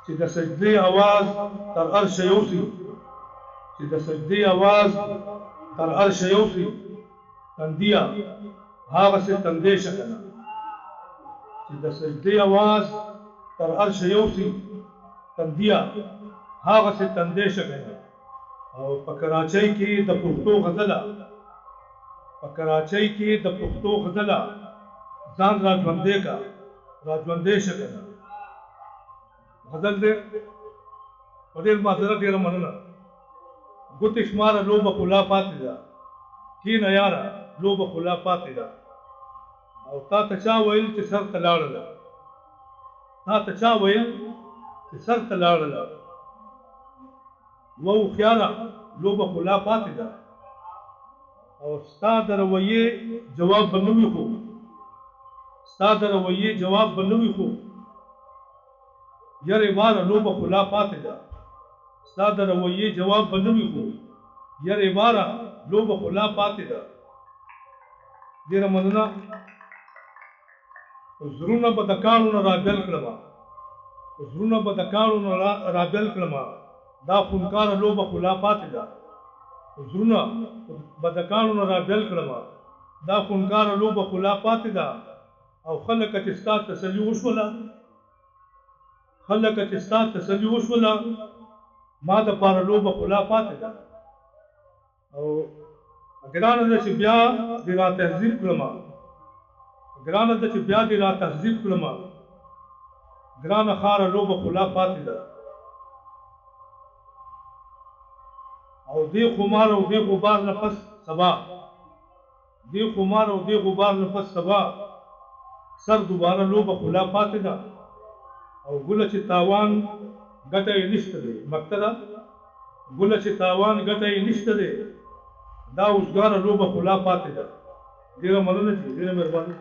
چې د سجدې اواز تر عرش یوسي چې د سجدې اواز تر عرش یوسي تندیا هغه څه تندې شکنه چې د سجدې اواز تر عرش یوسي تندیا هغه څه تندې شکنه او په کراچۍ کې د پښتو غزله په کراچۍ کې د پښتو غزله ځان راژوندې کا راژوندې شکنه غزل دې په ډېر معذرت ډېره مننه ګوتې شماره لوبه خلا پاتې ده کینه یاره لوبه خلا پاتې ده او تا ته چا ویل چې سر ته لاړله تا ته چا ویل چې سر ته لاړله وهوښیاره لوبه خلا پاتې ده او ستا د رویې جواب به نه وي خو ستا د رویې جواب به نه وي خو یرې واره لوبه خلا پاتې ده ستا د رویې جواب به نه وي خو یرې واره لوبه خلا پاتې ده ډېره مننه زړونه به د کاڼو نه رابیل کړمه زړونه به د کاڼو نه رابیل کړمه دا خونکاره لوبه خلا پاتې ده زړونه به د کاڼو نه رابیل کړمه دا خونکاره لوبه خلا پاتې ده او خلکه چې ستا تسلي وشوله خلکه چې ستا تسلي وشوله ما دپاره لوبه خلا پاتې ده او ګرانه ده چې بیا دې را تهذیب کړمه ګرانه ده چې بیا دې را تهذیب کړمه ګرانه خاره لوبه خلا پاتې ده او دې خمار او دې غبار نه پس سبا دې خمار او دې غبار نه پس سبا سر دوباره لوبه خلا پاتې ده او ګله چې تاوان ګټه یې نشته دی مکته ده ګله چې تاوان ګټه یې نشته دی دا اوسګاره لوبه خلا پاتې ده ډېره مننه چې ډېره مهرباني